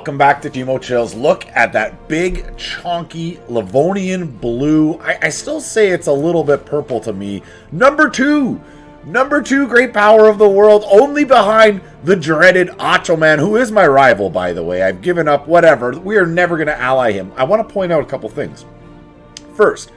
welcome back to Chimo Chills. Look at that big, chunky Livonian Blue. I still say it's a little bit purple to me. Number two, great power of the world, only behind the dreaded Ottoman, who is my rival, by the way. I've given up, whatever. We are never going to ally him. I want to point out a couple things. First,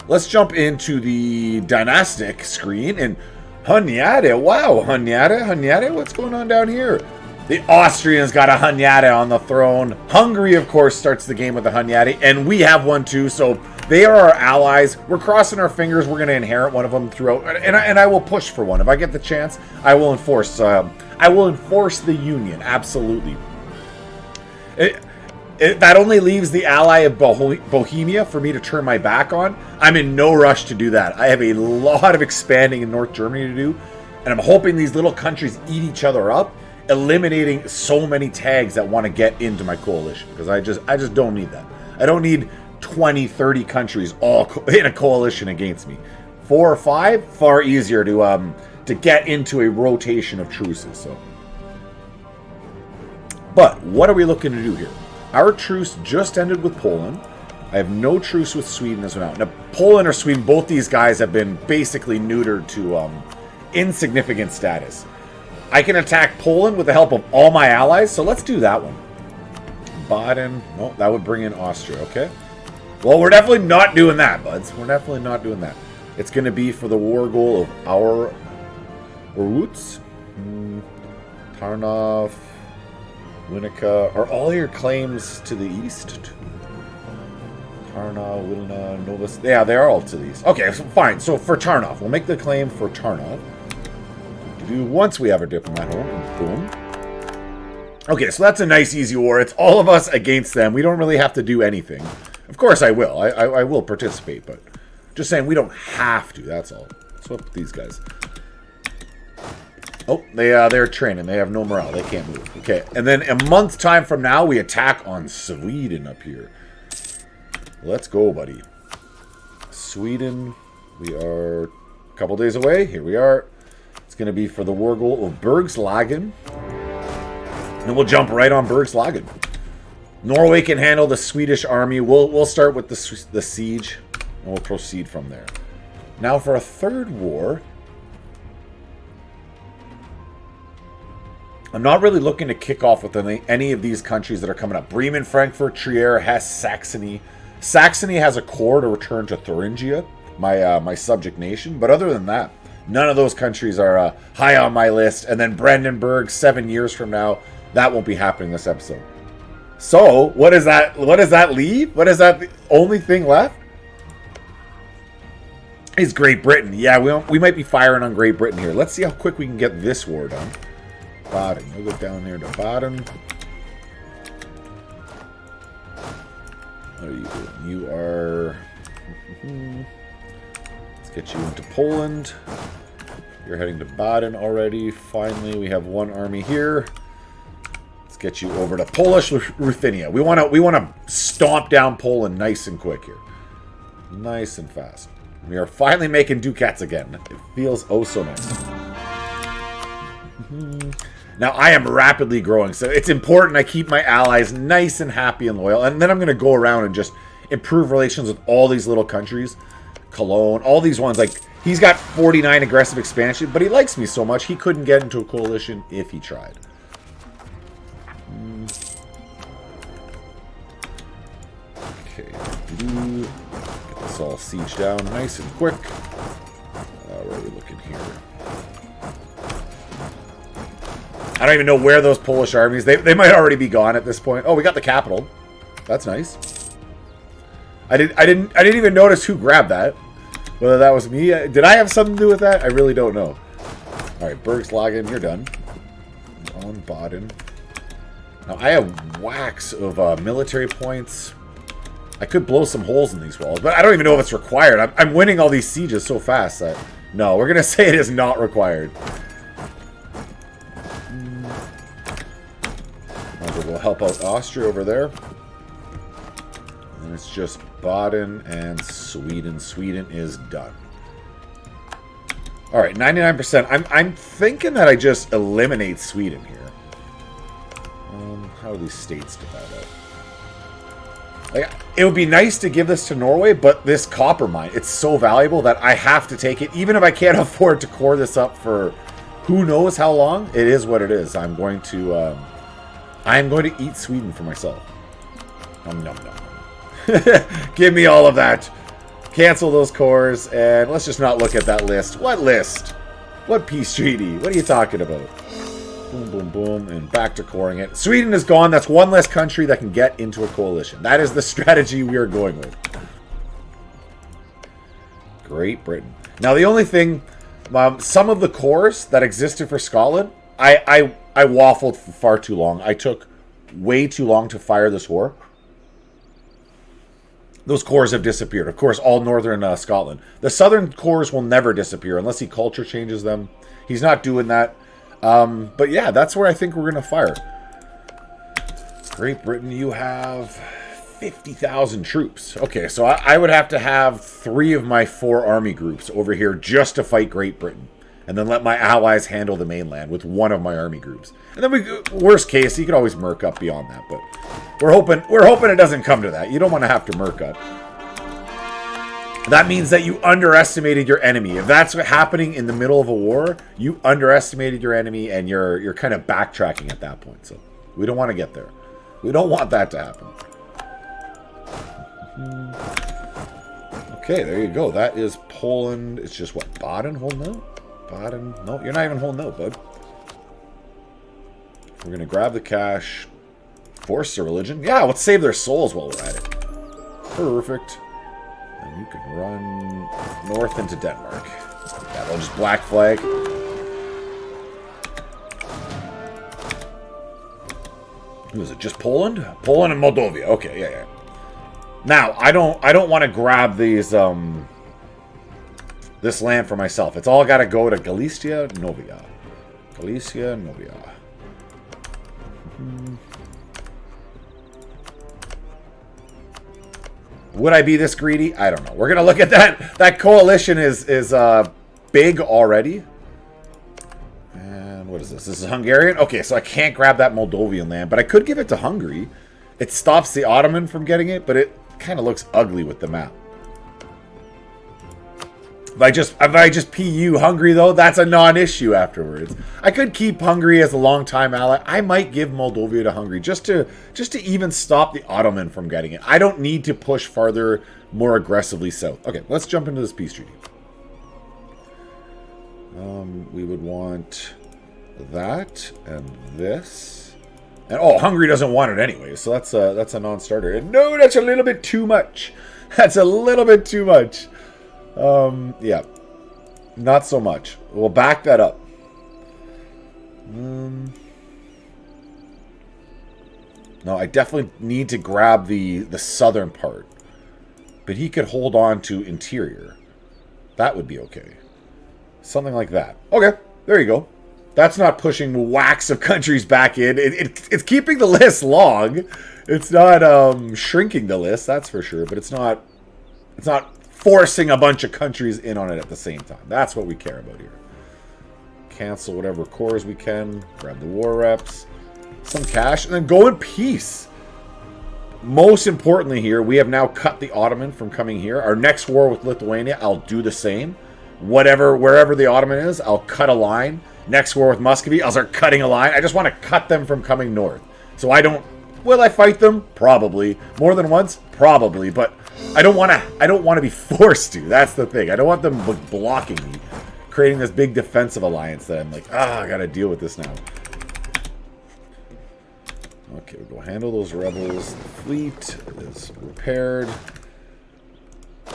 let's jump into the dynastic screen, and Hunyade, wow, Hunyade, what's going on down here? The Austrians got a Hunyade on the throne. Hungary, of course, starts the game with a Hunyade, and we have one too, so they are our allies. We're crossing our fingers. We're going to inherit one of them throughout, and I will push for one. If I get the chance, I will enforce the union, absolutely. That only leaves the ally of Bohemia for me to turn my back on. I'm in no rush to do that. I have a lot of expanding in North Germany to do, and I'm hoping these little countries eat each other up, eliminating so many tags that want to get into my coalition, because I just don't need that. I don't need 20, 30 countries all in a coalition against me. 4 or 5, far easier to get into a rotation of truces. So, but what are we looking to do here? Our truce just ended with Poland. I have no truce with Sweden as well. Now, Poland or Sweden, both these guys have been basically neutered to insignificant status. I can attack Poland with the help of all my allies, so let's do that one. Baden, no, that would bring in Austria, okay. Well, we're definitely not doing that, buds. We're definitely not doing that. It's going to be for the war goal of our roots. Tarnov, Winica, are all your claims to the east? Tarnov, Wilna, Novus, yeah, they are all to the east. Okay, so fine, so for Tarnov, we'll make the claim for Tarnov. Once we have our diplomat home, and boom. Okay, so that's a nice, easy war. It's all of us against them. We don't really have to do anything. Of course I will. I will participate, but just saying we don't have to, that's all. What's up with these guys? Oh, they're training. They have no morale. They can't move. Okay, and then a month's time from now, we attack on Sweden up here. Let's go, buddy. Sweden, we are a couple days away. Here we are. It's going to be for the war goal of Bergslagen. And we'll jump right on Bergslagen. Norway can handle the Swedish army. We'll start with the siege, and we'll proceed from there. Now for a third war. I'm not really looking to kick off with any of these countries that are coming up. Bremen, Frankfurt, Trier, Hesse, Saxony. Saxony has a core to return to Thuringia, my subject nation. But other than that, none of those countries are high on my list. And then Brandenburg, 7 years from now, that won't be happening this episode. So, what does that leave? What is that the only thing left? Is Great Britain. Yeah, we might be firing on Great Britain here. Let's see how quick we can get this war done. Baden. We'll go down there to Baden. What are you doing? You are... Let's get you into Poland. You're heading to Baden already. Finally, we have one army here. Let's get you over to Polish Ruthenia. We want to stomp down Poland nice and quick here. Nice and fast. We are finally making ducats again. It feels oh so nice. Now, I am rapidly growing, so it's important I keep my allies nice and happy and loyal. And then I'm going to go around and just improve relations with all these little countries. Cologne, all these ones. Like, he's got 49 aggressive expansion, but he likes me so much he couldn't get into a coalition if he tried. Okay. Get this all sieged down nice and quick. Where are we looking here? I don't even know where those Polish armies... They might already be gone at this point. Oh, we got the capital. That's nice. I didn't even notice who grabbed that. Whether that was me. Did I have something to do with that? I really don't know. Alright, Bergslagen, you're done. On Baden. Now, I have whacks of military points. I could blow some holes in these walls, but I don't even know if it's required. I'm winning all these sieges so fast that... No, we're going to say it is not required. We'll help out Austria over there. And it's just Baden and Sweden. Sweden is done. Alright, 99%. I'm thinking that I just eliminate Sweden here. How do these states divide up? Like, it would be nice to give this to Norway, but this copper mine, it's so valuable that I have to take it. Even if I can't afford to core this up for who knows how long, it is what it is. I'm going to eat Sweden for myself. Nom, nom, nom. Give me all of that. Cancel those cores, and let's just not look at that list. What list? What peace treaty? What are you talking about? Boom, boom, boom, and back to coring it. Sweden is gone. That's one less country that can get into a coalition. That is the strategy we are going with. Great Britain. Now, the only thing, some of the cores that existed for Scotland, I waffled for far too long. I took way too long to fire this war. Those cores have disappeared. Of course, all northern Scotland. The southern cores will never disappear unless he culture changes them. He's not doing that. But yeah, that's where I think we're going to fire. Great Britain, you have 50,000 troops. Okay, so I would have to have 3 of my 4 army groups over here just to fight Great Britain. And then let my allies handle the mainland with 1 of my army groups. And then worst case, you can always merc up beyond that. But we're hoping it doesn't come to that. You don't want to have to merc up. That means that you underestimated your enemy. If that's what's happening in the middle of a war, you underestimated your enemy, and you're kind of backtracking at that point. So we don't want to get there. We don't want that to happen. Okay, there you go. That is Poland. It's just what, Baden holding out? Baden? No, you're not even holding out, bud. We're gonna grab the cash. Force their religion. Yeah, let's save their souls while we're at it. Perfect. And you can run north into Denmark. Yeah, they'll just black flag. Who is it? Just Poland? Poland and Moldova. Okay, yeah. Now, I don't want to grab these this land for myself. It's all got to go to Galicia Novia. Galicia Novia. Would I be this greedy? I don't know. We're going to look at that. That coalition is big already. And what is this? This is Hungarian? Okay, so I can't grab that Moldovan land, but I could give it to Hungary. It stops the Ottoman from getting it, but it kind of looks ugly with the map. If I just PU Hungary, though, that's a non-issue afterwards. I could keep Hungary as a long-time ally. I might give Moldova to Hungary just to even stop the Ottoman from getting it. I don't need to push farther, more aggressively south. Okay, let's jump into this peace treaty. We would want that and this. And oh, Hungary doesn't want it anyway, so that's a non-starter. And no, that's a little bit too much. That's a little bit too much. Yeah, not so much. We'll back that up. No, I definitely need to grab the southern part, but he could hold on to interior. That would be okay. Something like that. Okay, there you go. That's not pushing whacks of countries back in. It's keeping the list long. It's not shrinking the list, that's for sure. But it's not forcing a bunch of countries in on it at the same time. That's what we care about here. Cancel whatever cores we can. Grab the war reps. Some cash. And then go in peace. Most importantly here, we have now cut the Ottoman from coming here. Our next war with Lithuania, I'll do the same. Wherever the Ottoman is, I'll cut a line. Next war with Muscovy, I'll start cutting a line. I just want to cut them from coming north. So I don't... Will I fight them? Probably. More than once? Probably. But I don't want to be forced to. That's the thing. I don't want them blocking me. Creating this big defensive alliance that I'm like, I got to deal with this now. Okay, we'll go handle those rebels. The fleet is repaired.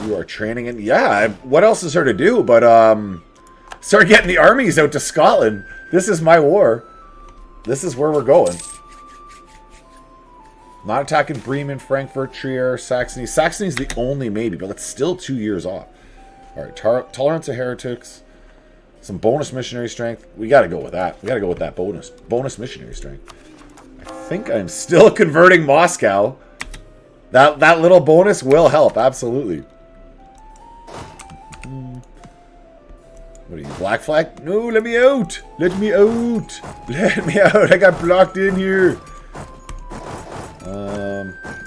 You are training in... Yeah, what else is there to do but start getting the armies out to Scotland. This is my war. This is where we're going. Not attacking Bremen, Frankfurt, Trier, Saxony. Saxony's the only maybe, but that's still 2 years off. Alright, tolerance of heretics. Some bonus missionary strength. We gotta go with that. We gotta go with that bonus missionary strength. I think I'm still converting Moscow. That little bonus will help, absolutely. What are you, black flag? No, let me out! Let me out! Let me out! I got blocked in here!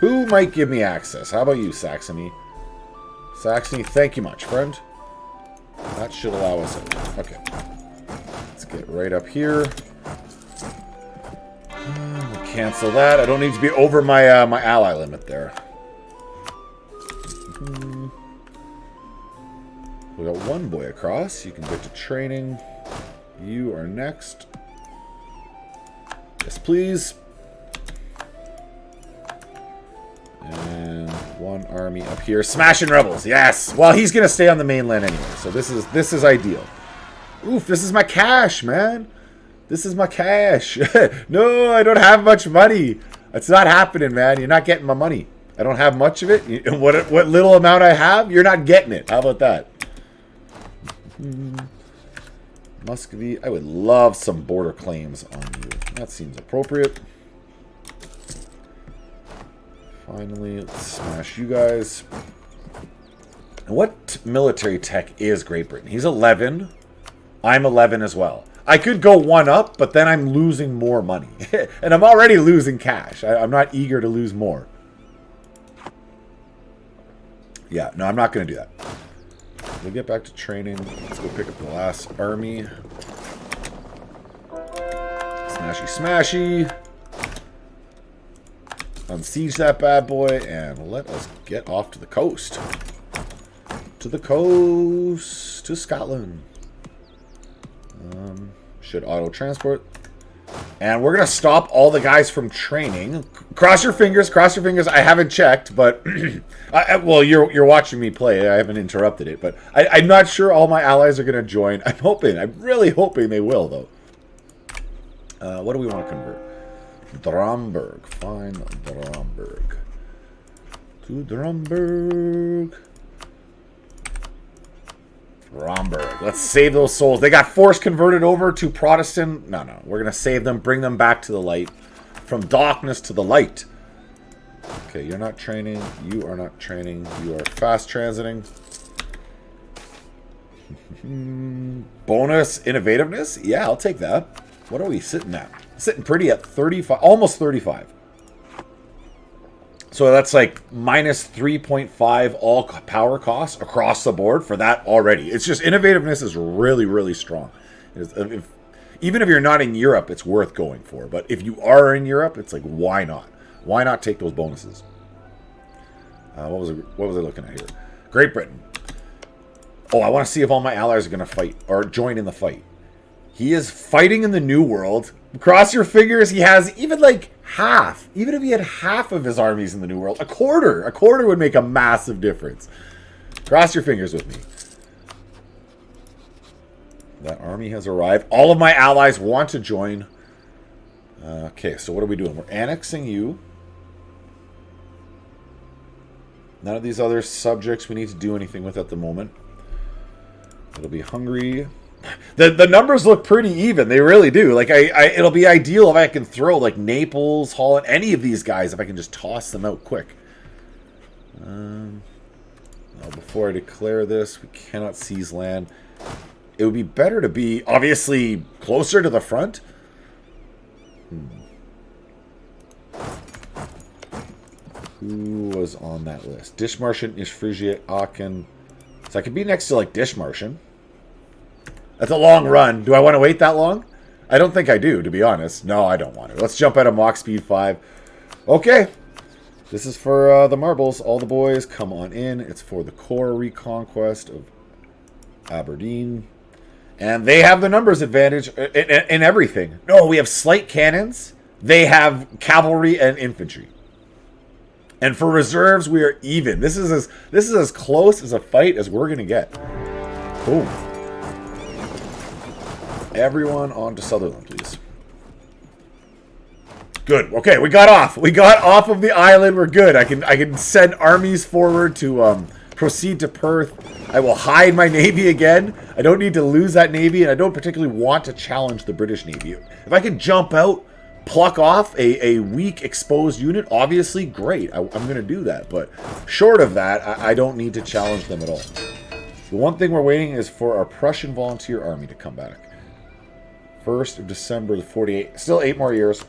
Who might give me access? How about you, Saxony? Saxony, thank you much, friend. That should allow us out. Okay. Let's get right up here. We'll cancel that. I don't need to be over my my ally limit there. We got one boy across. You can get to training. You are next. Yes, please. And one army up here. Smashing rebels. Yes. Well, he's gonna stay on the mainland anyway, so this is ideal. Oof, this is my cash, man. This is my cash. No, I don't have much money. It's not happening, man. You're not getting my money. I don't have much of it. What little amount I have, you're not getting it. How about that? Muscovy. I would love some border claims on you. That seems appropriate. Finally, let's smash you guys. And what military tech is Great Britain? He's 11. I'm 11 as well. I could go one up, but then I'm losing more money. And I'm already losing cash. I'm not eager to lose more. Yeah, no, I'm not going to do that. We'll get back to training. Let's go pick up the last army. Smashy, smashy. Unsiege that bad boy, and let us get off to the coast. To the coast. To Scotland. Should auto-transport. And we're going to stop all the guys from training. Cross your fingers, cross your fingers. I haven't checked, but... well, you're watching me play. I haven't interrupted it, but I'm not sure all my allies are going to join. I'm really hoping they will, though. What do we want to convert? Dromberg. Fine, Dromberg. To Dromberg. Romberg. Let's save those souls. They got force converted over to Protestant. No. We're going to save them, bring them back to the light. From darkness to the light. Okay, you're not training. You are not training. You are fast transiting. Bonus innovativeness? Yeah, I'll take that. What are we sitting at? Sitting pretty at 35. Almost 35. So that's like minus 3.5 all power costs across the board for that already. It's just innovativeness is really, really strong. Even if you're not in Europe, it's worth going for. But if you are in Europe, it's like, why not? Why not take those bonuses? What was I looking at here? Great Britain. Oh, I want to see if all my allies are going to fight or join in the fight. He is fighting in the New World. Cross your fingers. He has even like half. Even if he had half of his armies in the New World. A quarter. A quarter would make a massive difference. Cross your fingers with me. That army has arrived. All of my allies want to join. Okay, so what are we doing? We're annexing you. None of these other subjects we need to do anything with at the moment. It'll be Hungary. The numbers look pretty even. They really do. Like it'll be ideal if I can throw like Naples, Holland, any of these guys if I can just toss them out quick. Before I declare this, we cannot seize land. It would be better to be obviously closer to the front. Who was on that list? Dishmarschen, Ishfrigia, Aachen. So I could be next to like Dishmarschen. That's a long run. Do I want to wait that long? I don't think I do, to be honest. No, I don't want to. Let's jump out of Mach Speed 5. Okay. This is for the marbles. All the boys, come on in. It's for the core reconquest of Aberdeen. And they have the numbers advantage in everything. No, we have slight cannons. They have cavalry and infantry. And for reserves, we are even. This is as close as a fight as we're going to get. Boom. Everyone on to Sutherland, please. Good. Okay, we got off. We got off of the island. We're good. I can send armies forward to proceed to Perth. I will hide my navy again. I don't need to lose that navy, and I don't particularly want to challenge the British Navy. If I can jump out, pluck off a weak exposed unit, obviously great. I'm going to do that. But short of that, I don't need to challenge them at all. The one thing we're waiting is for our Prussian volunteer army to come back. 1st of December, the 48. Still 8 more years.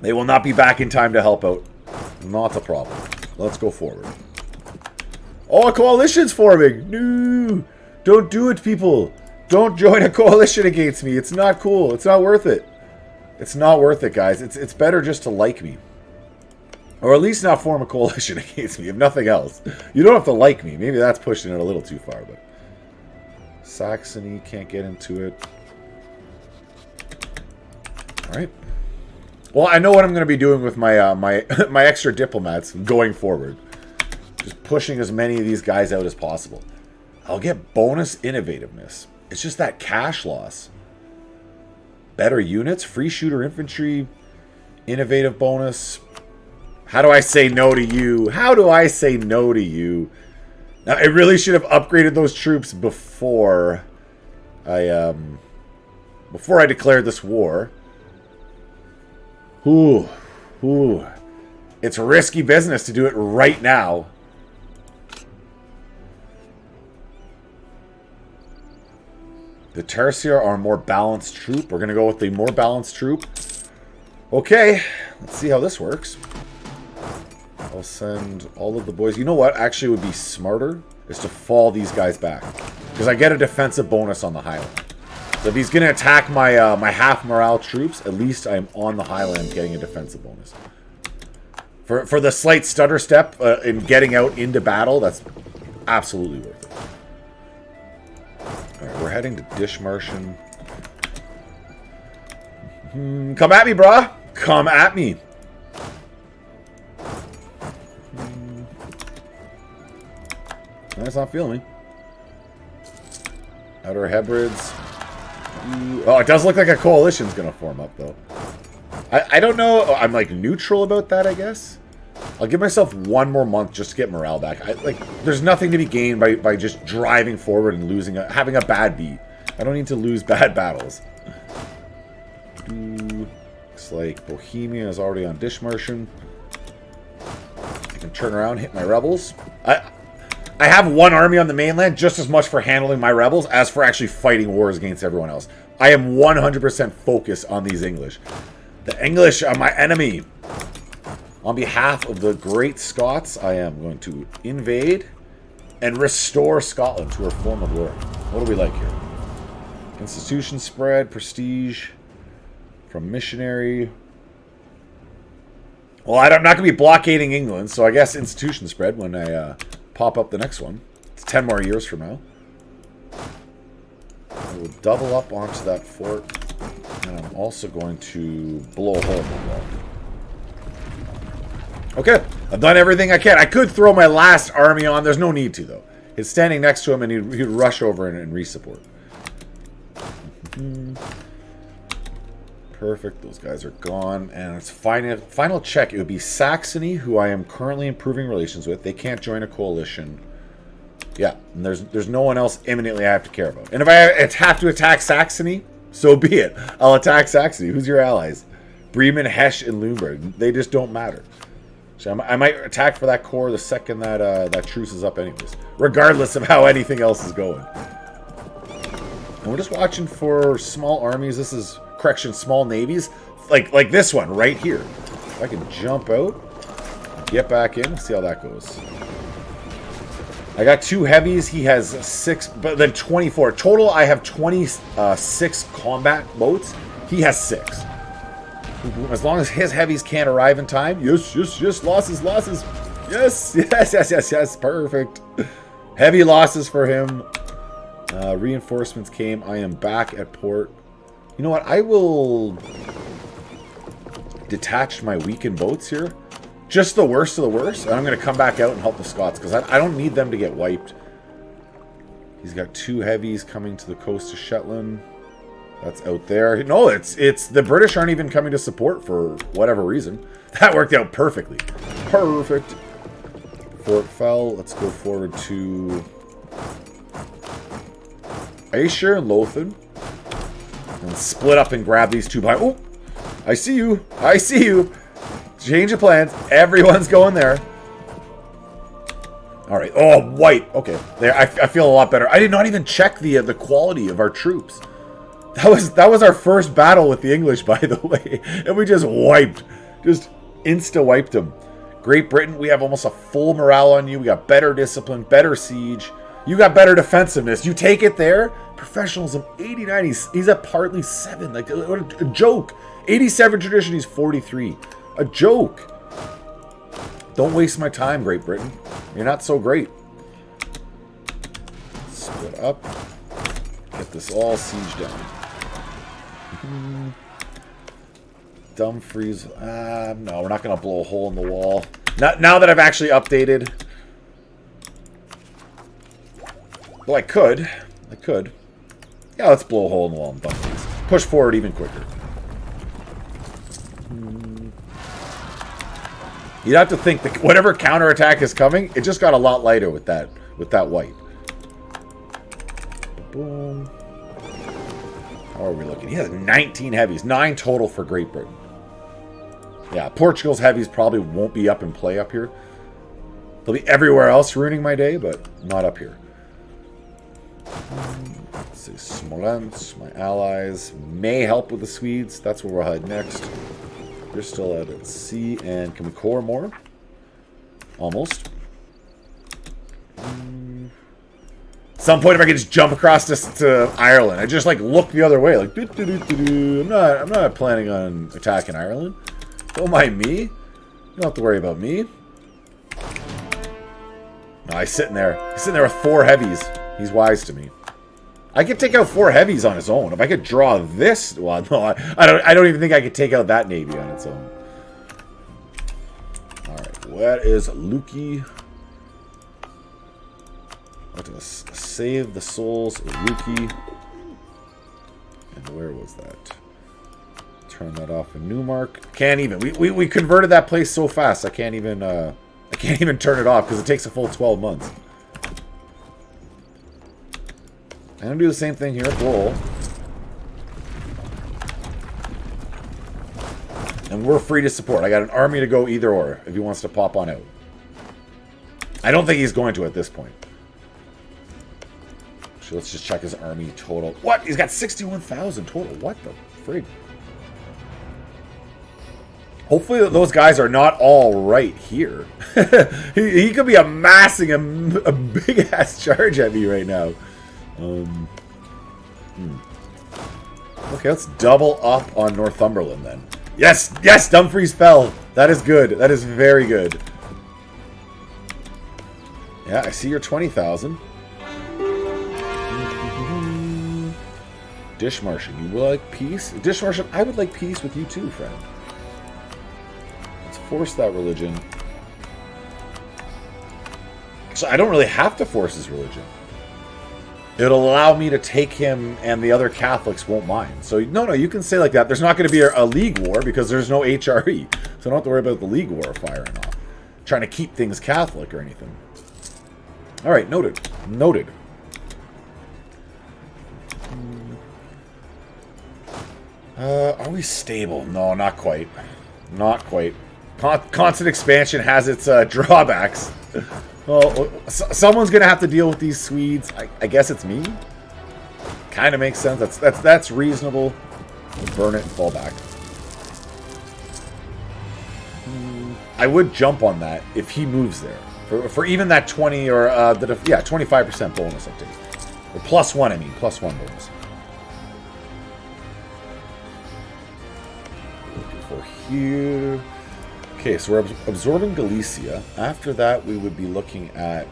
They will not be back in time to help out. Not a problem. Let's go forward. Oh, a coalition's forming! No! Don't do it, people! Don't join a coalition against me. It's not cool. It's not worth it. It's not worth it, guys. It's better just to like me. Or at least not form a coalition against me, if nothing else. You don't have to like me. Maybe that's pushing it a little too far, but... Saxony, can't get into it. Alright. Well, I know what I'm going to be doing with my my extra diplomats going forward. Just pushing as many of these guys out as possible. I'll get bonus innovativeness. It's just that cash loss. Better units, free shooter infantry, innovative bonus. How do I say no to you? How do I say no to you? Now, I really should have upgraded those troops before I declared this war. Ooh. It's risky business to do it right now. The Tertiary are a more balanced troop. We're going to go with the more balanced troop. Okay, let's see how this works. I'll send all of the boys. You know what actually would be smarter? Is to fall these guys back. Because I get a defensive bonus on the Highland. So if he's going to attack my my half morale troops, at least I'm on the Highland getting a defensive bonus. For the slight stutter step in getting out into battle, that's absolutely worth it. Alright, we're heading to Dishmarschen. Come at me, brah! Come at me! That's not feeling me. Outer Hebrides. Oh, it does look like a coalition's gonna form up, though. I don't know. I'm, like, neutral about that, I guess. I'll give myself one more month just to get morale back. There's nothing to be gained by just driving forward and losing having a bad beat. I don't need to lose bad battles. Looks like Bohemia is already on Dishmarschen. I can turn around, hit my rebels. I have one army on the mainland just as much for handling my rebels as for actually fighting wars against everyone else. I am 100% focused on these English. The English are my enemy. On behalf of the great Scots, I am going to invade and restore Scotland to her former glory. What do we like here? Institution spread, prestige from missionary. Well, I'm not going to be blockading England, so I guess institution spread when I pop up the next one. It's 10 more years from now. I will double up onto that fort, and I'm also going to blow a hole in the wall. Okay, I've done everything I can. I could throw my last army on. There's no need to, though. It's standing next to him, and he'd rush over and re-support. Perfect. Those guys are gone. And it's final check. It would be Saxony, who I am currently improving relations with. They can't join a coalition. Yeah, and there's no one else imminently I have to care about. And if I have to attack Saxony, so be it. I'll attack Saxony. Who's your allies? Bremen, Hesse, and Lüneburg. They just don't matter. So I might attack for that core the second that that truce is up anyways. Regardless of how anything else is going. And we're just watching for small armies. This is, correction, small navies. Like this one right here. If I can jump out, get back in, see how that goes. I got 2 heavies. He has 6, but then 24. Total, I have 26 combat boats. He has 6. As long as his heavies can't arrive in time. Yes, losses. Yes, perfect. Heavy losses for him. Reinforcements came. I am back at port. You know what? I will detach my weakened boats here. Just the worst of the worst. And I'm going to come back out and help the Scots, because I don't need them to get wiped. He's got 2 heavies coming to the coast of Shetland. That's out there. No, it's the British aren't even coming to support for whatever reason. That worked out perfectly. Perfect. Fort fell. Let's go forward to Ayrshire and Lothian. And split up and grab these 2 by. Oh, I see you. I see you. Change of plans. Everyone's going there. All right. Oh, white. Okay. There. I feel a lot better. I did not even check the quality of our troops. That was our first battle with the English, by the way, and we just wiped. Just insta-wiped them. Great Britain, we have almost a full morale on you. We got better discipline, better siege. You got better defensiveness. You take it there. Professionalism, 89. He's at partly 7. Like, what a joke. 87 tradition, he's 43. A joke. Don't waste my time, Great Britain. You're not so great. Split up. Get this all sieged down. Dumfries. No, we're not going to blow a hole in the wall. Now that I've actually updated. Well, I could. Yeah, let's blow a hole in the wall in Dumfries. Push forward even quicker. You'd have to think that whatever counterattack is coming, it just got a lot lighter with that wipe. Boom. How are we looking? He has 19 heavies. 9 total for Great Britain. Yeah, Portugal's heavies probably won't be up in play up here. They'll be everywhere else ruining my day, but not up here. Let's see, Smolensk, my allies, may help with the Swedes. That's where we'll head next. You're still at sea, and can we core more? Almost. Some point if I could just jump across to Ireland. I just like look the other way, like I'm not planning on attacking Ireland. Don't mind me. You don't have to worry about me. No, he's sitting there. He's sitting there with 4 heavies. He's wise to me. I could take out 4 heavies on his own. If I could draw this, well, no, I don't even think I could take out that navy on its own. All right, what is Luki? What does save the souls of Luki? And where was that? Turn that off in Newmark. Can't even. We converted that place so fast. I can't even turn it off because it takes a full 12 months. I'm going to do the same thing here at Lowell. And we're free to support. I got an army to go either or if he wants to pop on out. I don't think he's going to at this point. So let's just check his army total. What? He's got 61,000 total. What the frig? Hopefully those guys are not all right here. he could be amassing a big-ass charge at me right now. Okay, let's double up on Northumberland then. Yes, yes, Dumfries fell. That is good. That is very good. Yeah, I see your 20,000. Dishmarsham, you will like peace? Dishmarsham, I would like peace with you too, friend. Let's force that religion. So I don't really have to force his religion. It'll allow me to take him, and the other Catholics won't mind. So, no, you can say like that. There's not going to be a League War because there's no HRE. So I don't have to worry about the League War firing off. Trying to keep things Catholic or anything. All right, noted. Noted. Are we stable? No, not quite. Not quite. Constant expansion has its drawbacks. Well, someone's gonna have to deal with these Swedes. I guess it's me. Kind of makes sense. That's reasonable. Burn it and fall back. I would jump on that if he moves there for even that 20 or 25% bonus update or +1. I mean +1 bonus. Looking for here. Okay, so we're absorbing Galicia. After that, we would be looking at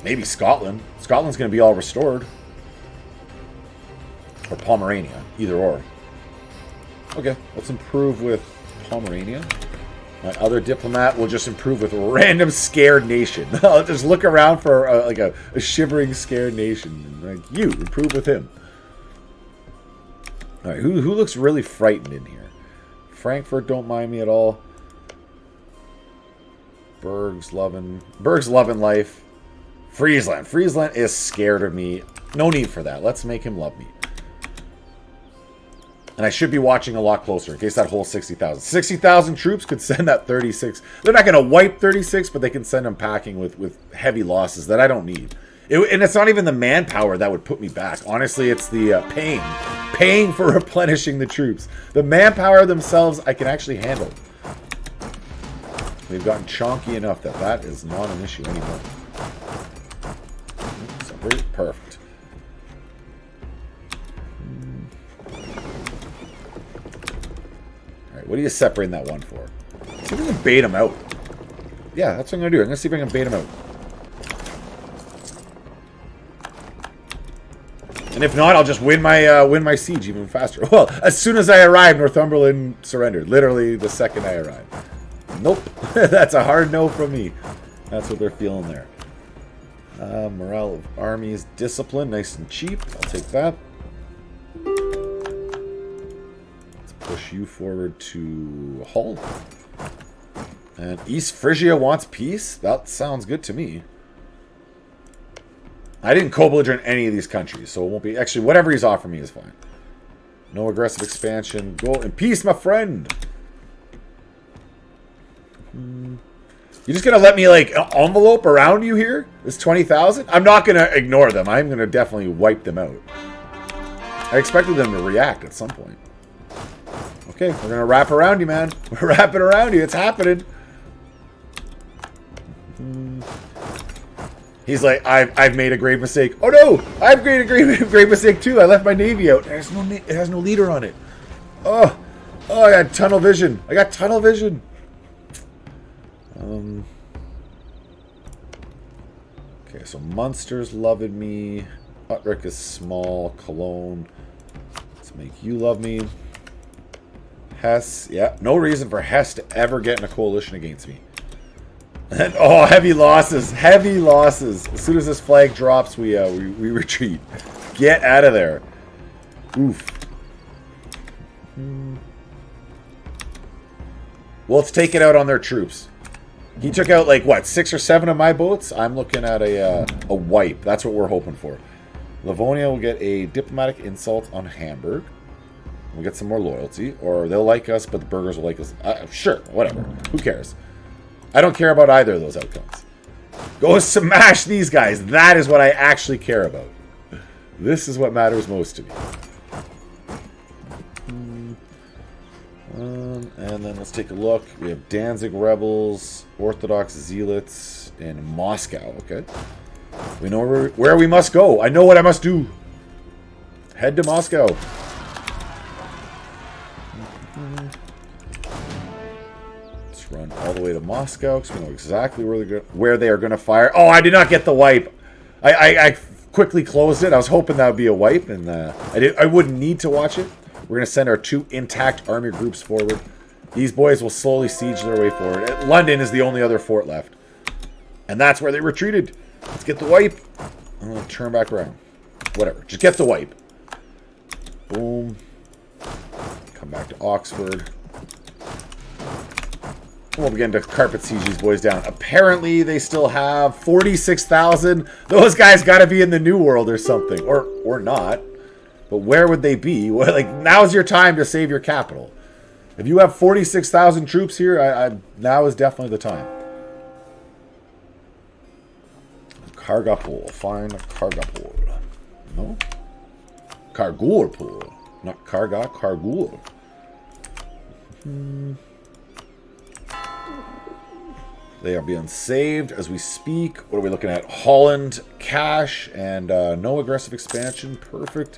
maybe Scotland. Scotland's going to be all restored. Or Pomerania. Either or. Okay, let's improve with Pomerania. My other diplomat will just improve with random scared nation. I'll just look around for a shivering scared nation. Like, you, improve with him. Alright, who looks really frightened in here? Frankfurt don't mind me at all. Berg's loving life. Friesland. Friesland is scared of me. No need for that. Let's make him love me. And I should be watching a lot closer in case that whole 60,000. 60,000 troops could send that 36. They're not going to wipe 36, but they can send them packing with heavy losses that I don't need. And it's not even the manpower that would put me back. Honestly, it's the paying for replenishing the troops. The manpower themselves, I can actually handle. We've gotten chonky enough that that is not an issue anymore. Separate. Perfect. Alright, what are you separating that one for? See if we can bait him out. Yeah, that's what I'm going to do. I'm going to see if I can bait him out. And if not, I'll just win my siege even faster. Well, as soon as I arrive, Northumberland surrendered. Literally the second I arrive. Nope. That's a hard no from me. That's what they're feeling there. Morale of armies, discipline, nice and cheap. I'll take that. Let's push you forward to Hull. And East Frisia wants peace? That sounds good to me. I didn't co-belligerent any of these countries, so it won't be... Actually, whatever he's offering me is fine. No aggressive expansion. Go in peace, my friend! You're just going to let me, like, envelope around you here? This 20,000? I'm not going to ignore them. I'm going to definitely wipe them out. I expected them to react at some point. Okay, we're going to wrap around you, man. We're wrapping around you. It's happening. He's like, I've made a grave mistake. Oh no! I've made a grave mistake too. I left my navy out. It has no leader on it. Oh, I got tunnel vision. I got tunnel vision. Okay, so Munster's loving me. Utrecht is small. Cologne. Let's make you love me. Hesse. Yeah, no reason for Hesse to ever get in a coalition against me. And, oh, heavy losses. Heavy losses. As soon as this flag drops, we retreat. Get out of there. Oof. Well, let's take it out on their troops. He took out, like, what, 6 or 7 of my boats? I'm looking at a wipe. That's what we're hoping for. Livonia will get a diplomatic insult on Hamburg. We'll get some more loyalty. Or they'll like us, but the burghers will like us. Sure, whatever. Who cares? I don't care about either of those outcomes. Go smash these guys. That is what I actually care about. This is what matters most to me. And then let's take a look. We have Danzig rebels, Orthodox zealots, and Moscow. Okay. We know where we must go. I know what I must do. Head to Moscow. Run all the way to Moscow because we know exactly where they are going to fire. Oh, I did not get the wipe. I quickly closed it. I was hoping that would be a wipe, and I wouldn't need to watch it. We're going to send our 2 intact army groups forward. These boys will slowly siege their way forward. London is the only other fort left, and that's where they retreated. Let's get the wipe. I'm going to turn back around. Whatever. Just get the wipe. Boom. Come back to Oxford. We'll begin to carpet siege these boys down. Apparently, they still have 46,000. Those guys got to be in the New World or something. Or not. But where would they be? Well, like, now's your time to save your capital. If you have 46,000 troops here, now is definitely the time. Kargapol. Find Kargapol. No? Kargurpol. Not Karga, Kargur. They are being saved as we speak. What are we looking at? Holland, cash, and no aggressive expansion. Perfect.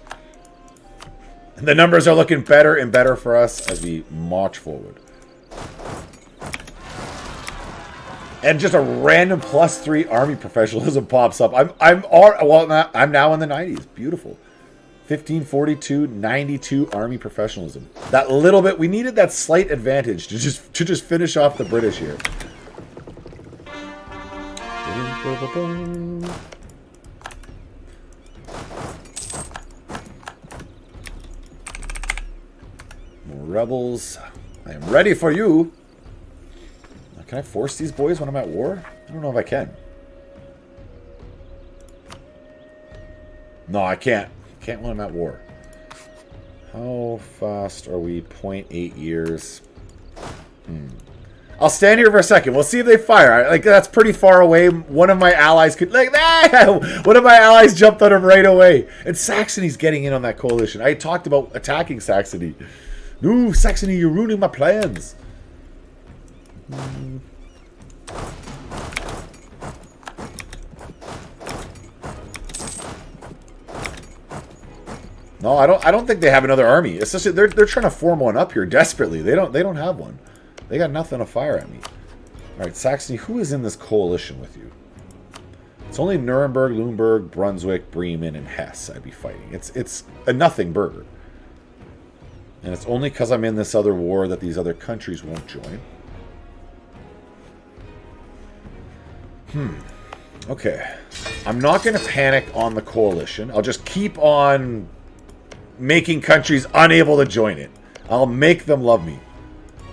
And the numbers are looking better and better for us as we march forward. And just a random +3 army professionalism pops up. I'm now in the 90s. Beautiful. 1542, 92 army professionalism. That little bit, we needed that slight advantage to just finish off the British here. More rebels. I am ready for you. Can I force these boys when I'm at war? I don't know if I can. No, I can't. Can't when I'm at war. How fast are we? 0.8 years. I'll stand here for a second. We'll see if they fire. Like, that's pretty far away. One of my allies could... Like, one of my allies jumped on him right away. And Saxony's getting in on that coalition. I talked about attacking Saxony. No, Saxony, you're ruining my plans. No, I don't think they have another army. Especially they're trying to form one up here desperately. They don't have one. They got nothing to fire at me. All right, Saxony, who is in this coalition with you? It's only Nuremberg, Lüneburg, Brunswick, Bremen, and Hesse I'd be fighting. It's a nothing burger. And it's only because I'm in this other war that these other countries won't join. Okay. I'm not going to panic on the coalition. I'll just keep on making countries unable to join it. I'll make them love me.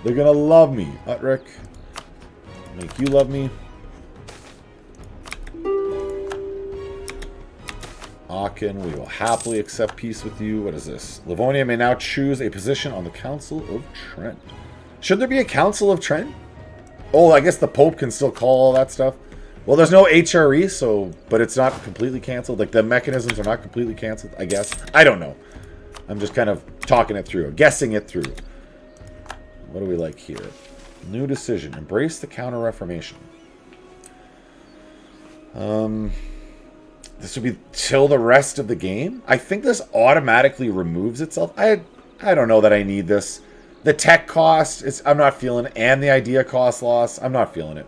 They're going to love me. Utrecht. Make you love me. Aachen, we will happily accept peace with you. What is this? Livonia may now choose a position on the Council of Trent. Should there be a Council of Trent? Oh, I guess the Pope can still call all that stuff. Well, there's no HRE, so, but it's not completely canceled. Like, the mechanisms are not completely canceled, I guess. I don't know. I'm just kind of talking it through, guessing it through. What do we like here? New decision. Embrace the Counter-Reformation. This would be till the rest of the game. I think this automatically removes itself. I don't know that I need this. The tech cost, I'm not feeling it. And the idea cost loss, I'm not feeling it.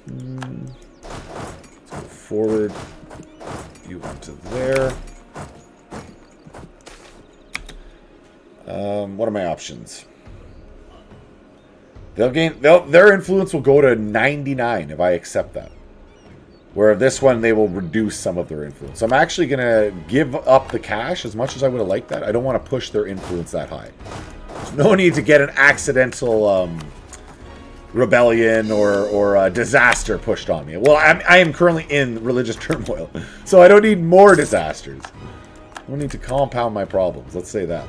Let's go forward. You went to there. What are my options? Their influence will go to 99 if I accept that. Where this one, they will reduce some of their influence. So I'm actually going to give up the cash as much as I would have liked that. I don't want to push their influence that high. There's no need to get an accidental rebellion or a disaster pushed on me. Well, I am currently in religious turmoil, so I don't need more disasters. I don't need to compound my problems. Let's say that.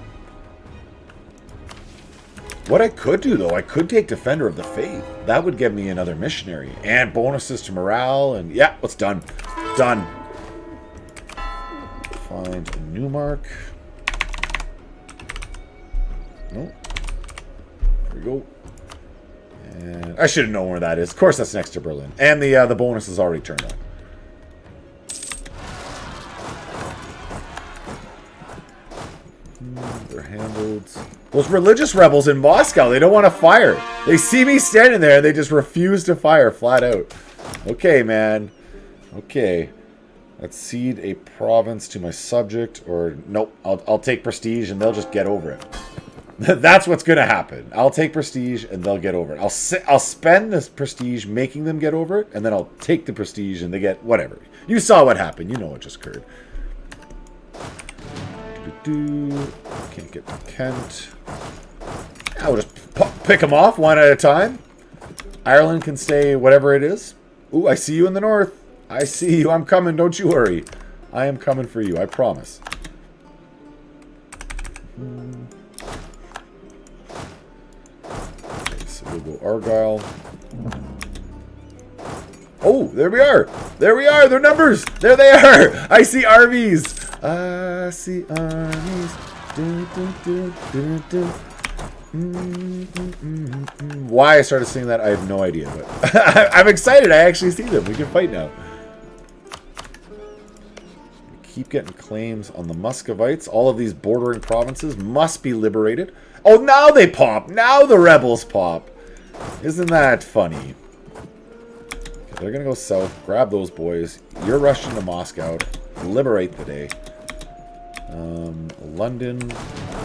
What I could do, though, I could take Defender of the Faith. That would give me another missionary. And bonuses to morale. And yeah, it's done. Done. Find a new mark. Nope. There we go. And I should have known where that is. Of course, that's next to Berlin. And the bonus is already turned on. They're handled. Those religious rebels in Moscow, they don't want to fire. They see me standing there, and they just refuse to fire flat out. Okay, man. Okay. Let's cede a province to my subject, or nope, I'll take prestige, and they'll just get over it. That's what's going to happen. I'll take prestige, and they'll get over it. I'll spend this prestige making them get over it, and then I'll take the prestige, and they get whatever. You saw what happened. You know what just occurred. Can't get to Kent. I'll just pick them off one at a time. Ireland can stay whatever it is. Ooh, I see you in the north. I see you. I'm coming. Don't you worry. I am coming for you. I promise. Okay, so we'll go Argyle. Oh, there we are. There we are. They're numbers. There they are. I see armies. I see armies. Why I started singing that, I have no idea. But I'm excited. I actually see them. We can fight now. We keep getting claims on the Muscovites. All of these bordering provinces must be liberated. Oh, now they pop. Now the rebels pop. Isn't that funny? Okay, they're going to go south. Grab those boys. You're rushing to Moscow. Liberate the day. London.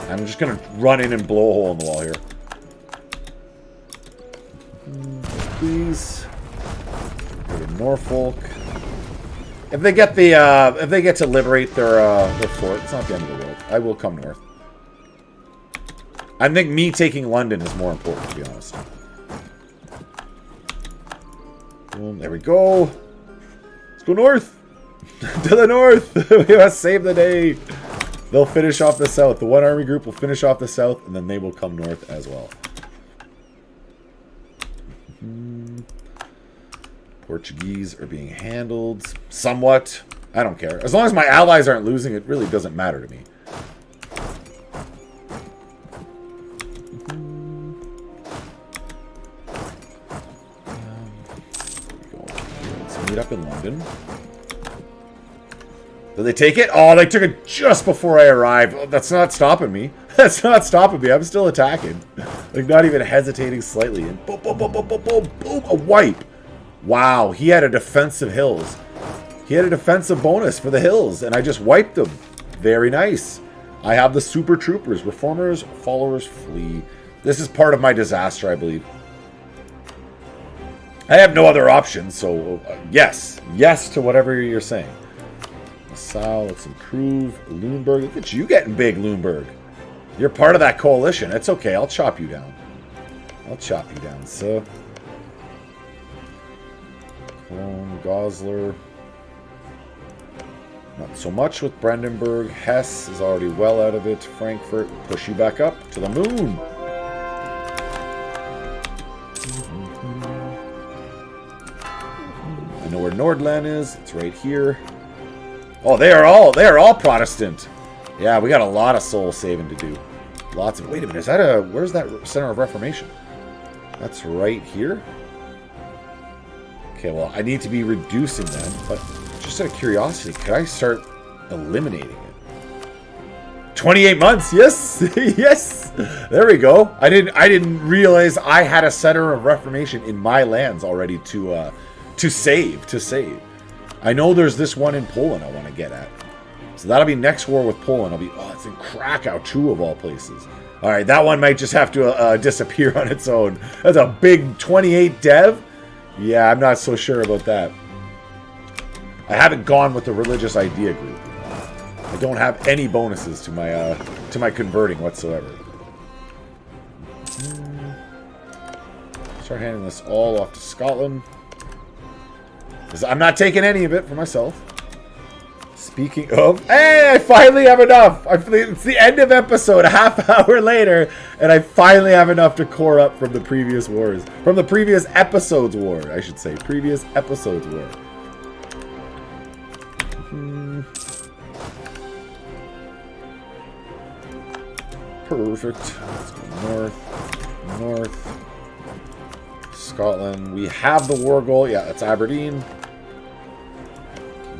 I'm just going to run in and blow a hole in the wall here. Please. Go to Norfolk. If they get to liberate their fort, it's not the end of the world. I will come north. I think me taking London is more important, to be honest. Boom, there we go. Let's go north. To the north. We must save the day. They'll finish off the south. The one army group will finish off the south, and then they will come north as well. Portuguese are being handled somewhat. I don't care. As long as my allies aren't losing, it really doesn't matter to me. London. Did they take it? Oh, they took it just before I arrived. Oh, that's not stopping me. That's not stopping me. I'm still attacking. Like, not even hesitating slightly. And boom, boom, boom, boom, boom, boom, boom. A wipe. Wow, he had a defensive hills. He had a defensive bonus for the hills, and I just wiped them. Very nice. I have the super troopers. Reformers, followers, flee. This is part of my disaster, I believe. I have no other option, so yes. Yes to whatever you're saying. Sal, let's improve. Lüneburg. Look at you getting big, Lüneburg. You're part of that coalition. It's okay. I'll chop you down. I'll chop you down, so. Cologne, Goslar. Not so much with Brandenburg. Hesse is already well out of it. Frankfurt, push you back up to the moon. I know where Nordland is. It's right here. Oh, they are all Protestant. Yeah, we got a lot of soul saving to do. Lots of. Wait a minute, is that a? Where's that center of Reformation? That's right here. Okay, well, I need to be reducing them, but just out of curiosity, could I start eliminating it? 28 months, yes, yes. There we go. I didn't realize I had a center of Reformation in my lands already to save. I know there's this one in Poland I want to get at. So that'll be next war with Poland. I'll be, oh, it's in Krakow, too, of all places. All right, that one might just have to disappear on its own. That's a big 28 dev. Yeah, I'm not so sure about that. I haven't gone with the religious idea group. I don't have any bonuses to my converting whatsoever. Start handing this all off to Scotland. I'm not taking any of it for myself. Speaking of... Hey, I finally have enough! It's the end of episode, a half hour later, and I finally have enough to core up from the previous wars. From the previous episode's war, I should say. Previous episode's war. Perfect. Let's go north. Scotland. We have the war goal. Yeah, that's Aberdeen.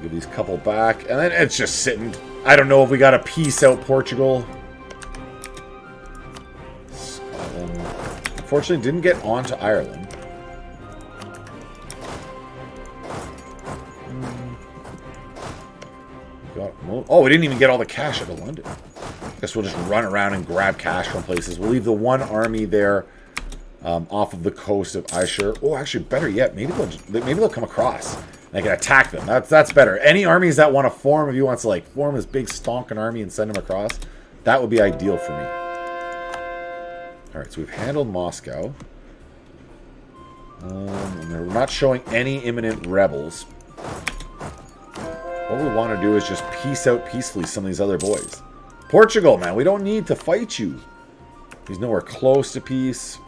Give these couple back. And then it's just sitting. I don't know if we got to piece out Portugal. Scotland. Unfortunately, didn't get onto Ireland. Oh, we didn't even get all the cash out of London. Guess we'll just run around and grab cash from places. We'll leave the one army there off of the coast of Ayrshire. Oh, actually, better yet, maybe they'll come across. I can attack them. That's better. Any armies that want to form, if you want to like form this big stonking army and send them across, that would be ideal for me. All right, so we've handled Moscow. And we're not showing any imminent rebels. What we want to do is just peace out peacefully some of these other boys. Portugal, man, we don't need to fight you. He's nowhere close to peace.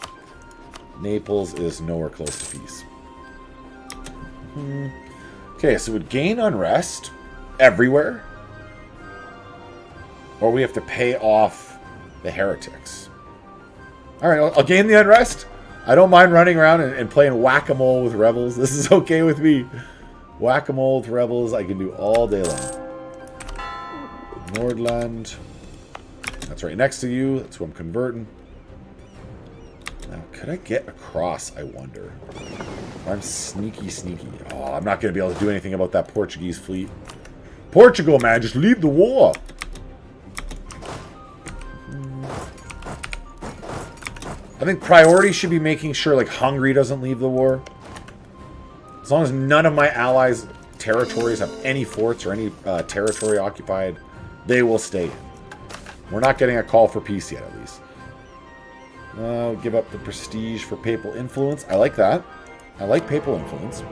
Naples is nowhere close to peace. Okay, so we'd gain unrest everywhere. Or we have to pay off the heretics. Alright, I'll gain the unrest. I don't mind running around and playing whack-a-mole with rebels. This is okay with me. Whack-a-mole with rebels, I can do all day long. Nordland. That's right next to you. That's who I'm converting. Now, could I get across, I wonder? I'm sneaky. Oh, I'm not going to be able to do anything about that Portuguese fleet. Portugal, man, just leave the war. I think priority should be making sure, like, Hungary doesn't leave the war. As long as none of my allies' territories have any forts or any territory occupied, they will stay in. We're not getting a call for peace yet, at least. Give up the prestige for papal influence. I like that. I like papal influence.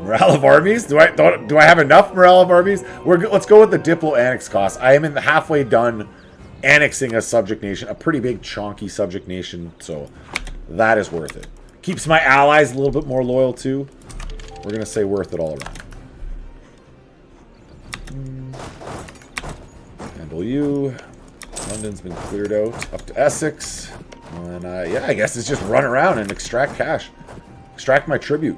Morale of armies? Do I have enough morale of armies? Let's go with the Diplo annex cost. I am halfway done annexing a subject nation, a pretty big chonky subject nation, so that is worth it. Keeps my allies a little bit more loyal too. We're gonna say worth it all around. Handle you. London's been cleared out. Up to Essex. And yeah, I guess it's just run around and extract cash. Extract my tribute.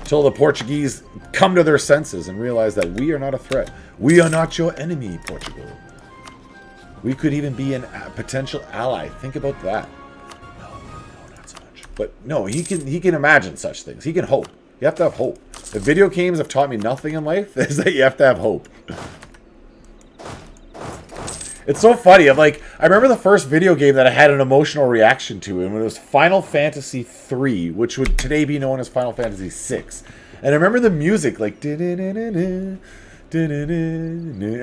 Till the Portuguese come to their senses and realize that we are not a threat. We are not your enemy, Portugal. We could even be a potential ally. Think about that. No, not so much. But no, he can imagine such things. He can hope. You have to have hope. The video games have taught me nothing in life is that you have to have hope. It's so funny. I remember the first video game that I had an emotional reaction to, and it was Final Fantasy 3, which would today be known as Final Fantasy 6. And I remember the music, like, and I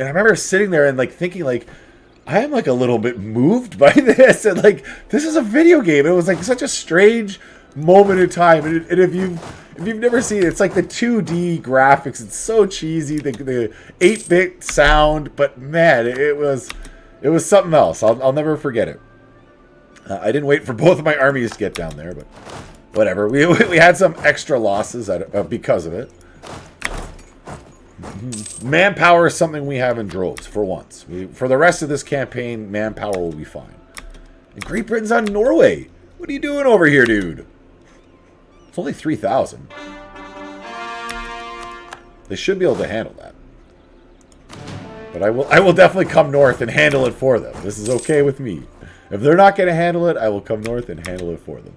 remember sitting there and thinking, I am a little bit moved by this, and this is a video game. It was such a strange moment in time, and if you've never seen it, it's like the 2D graphics. It's so cheesy, the 8-bit sound, but man, it was something else. I'll never forget it. I didn't wait for both of my armies to get down there, but whatever. We had some extra losses because of it. Manpower is something we have in droves for once. For the rest of this campaign, manpower will be fine. And Great Britain's on Norway. What are you doing over here, dude? It's only 3,000. They should be able to handle that. But I will definitely come north and handle it for them. This is okay with me. If they're not going to handle it, I will come north and handle it for them.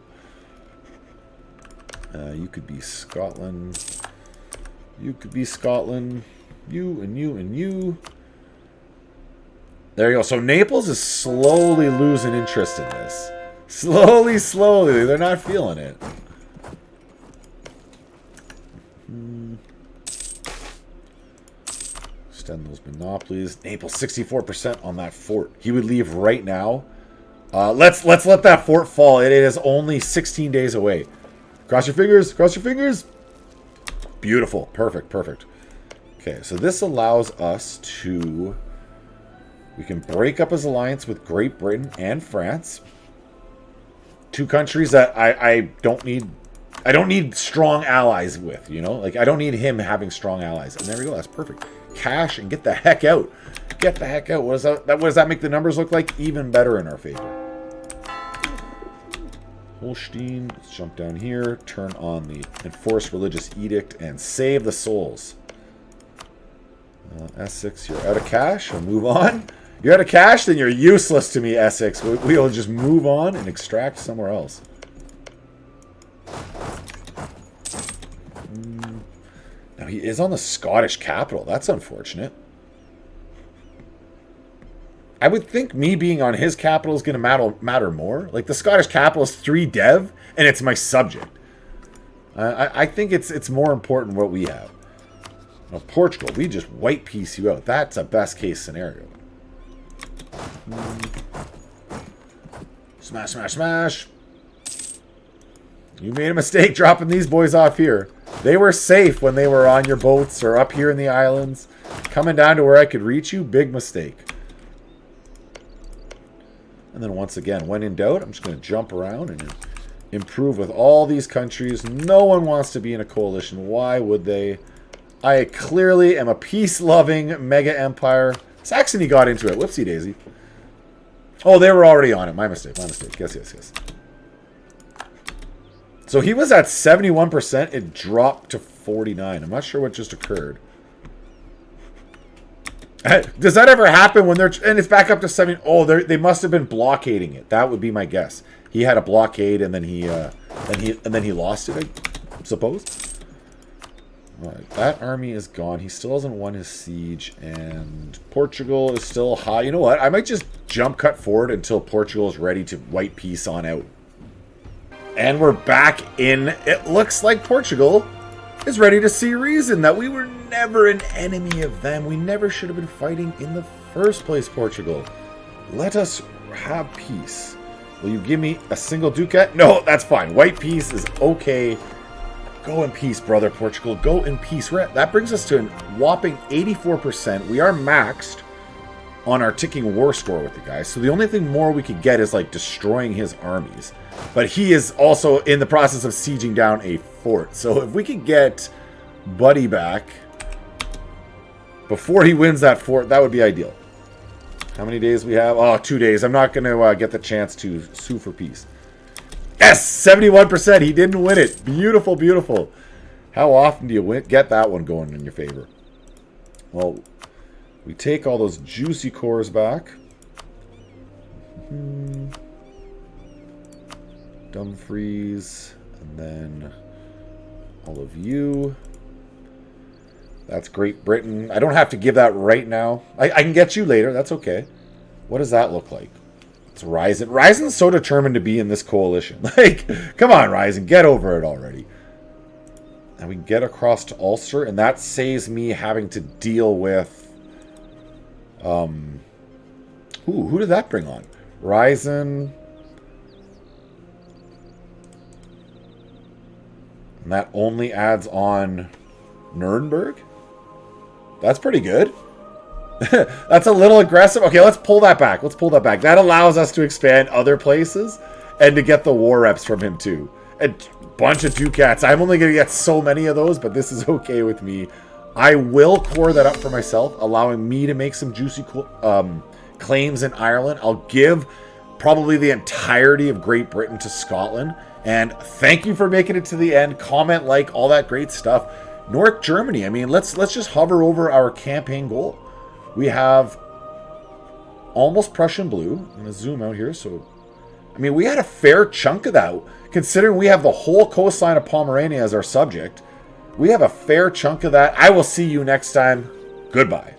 You could be Scotland. You could be Scotland. You and you and you. There you go. So Naples is slowly losing interest in this. Slowly. They're not feeling it. Extend those monopolies. Naples 64% on that fort. He would leave right now. Let's let that fort fall. It is only 16 days away. Cross your fingers. Cross your fingers. Beautiful. Perfect. Okay, so this allows us to... We can break up his alliance with Great Britain and France. Two countries that I don't need strong allies with, you know? I don't need him having strong allies. And there we go. That's perfect. Cash and get the heck out. Get the heck out. What does that make the numbers look like? Even better in our favor. Holstein, let's jump down here, turn on the Enforced Religious Edict, and save the souls. Essex, you're out of cash, we'll move on. You're out of cash, then you're useless to me, Essex. We'll just move on and extract somewhere else. Now, he is on the Scottish capital. That's unfortunate. I would think me being on his capital is going to matter more. The Scottish capital is 3 dev, and it's my subject. I think it's more important what we have. Now, Portugal, we just white piece you out. That's a best case scenario. Smash, smash, smash. You made a mistake dropping these boys off here. They were safe when they were on your boats or up here in the islands. Coming down to where I could reach you, big mistake. And then once again, when in doubt, I'm just going to jump around and improve with all these countries. No one wants to be in a coalition. Why would they? I clearly am a peace-loving mega empire. Saxony got into it. Whoopsie daisy. Oh, they were already on it. My mistake. Yes. So he was at 71%. It dropped to 49. I'm not sure what just occurred. Does that ever happen when they're... And it's back up to 70... Oh, they must have been blockading it. That would be my guess. He had a blockade and then he lost it, I suppose. All right, that army is gone. He still hasn't won his siege, and Portugal is still high. You know what? I might just jump cut forward until Portugal is ready to white peace on out. And we're back in... It looks like Portugal is ready to see reason that we were never an enemy of them. We never should have been fighting in the first place, Portugal. Let us have peace. Will you give me a single ducat? No, that's fine. White peace is okay. Go in peace, brother Portugal. Go in peace. That brings us to a whopping 84%. We are maxed on our ticking war score with the guy. So the only thing more we could get is destroying his armies. But he is also in the process of sieging down a fort. So if we could get Buddy back before he wins that fort, that would be ideal. How many days we have? Oh, 2 days. I'm not going to get the chance to sue for peace. Yes, 71%. He didn't win it. Beautiful, beautiful. How often do you get that one going in your favor? Well, we take all those juicy cores back. Dumfries, and then all of you. That's Great Britain. I don't have to give that right now. I can get you later. That's okay. What does that look like? It's Ryzen. Ryzen's so determined to be in this coalition. Like, come on, Ryzen. Get over it already. And we get across to Ulster, and that saves me having to deal with... who did that bring on? Ryzen... And that only adds on Nuremberg? That's pretty good. That's a little aggressive. Okay, let's pull that back. That allows us to expand other places and to get the war reps from him too. A bunch of Ducats. I'm only going to get so many of those, but this is okay with me. I will core that up for myself, allowing me to make some juicy claims in Ireland. I'll give probably the entirety of Great Britain to Scotland. And thank you for making it to the end. Comment, like, all that great stuff. North Germany. I mean, let's just hover over our campaign goal. We have almost Prussian Blue. I'm going to zoom out here. So, I mean, we had a fair chunk of that. Considering we have the whole coastline of Pomerania as our subject, we have a fair chunk of that. I will see you next time. Goodbye.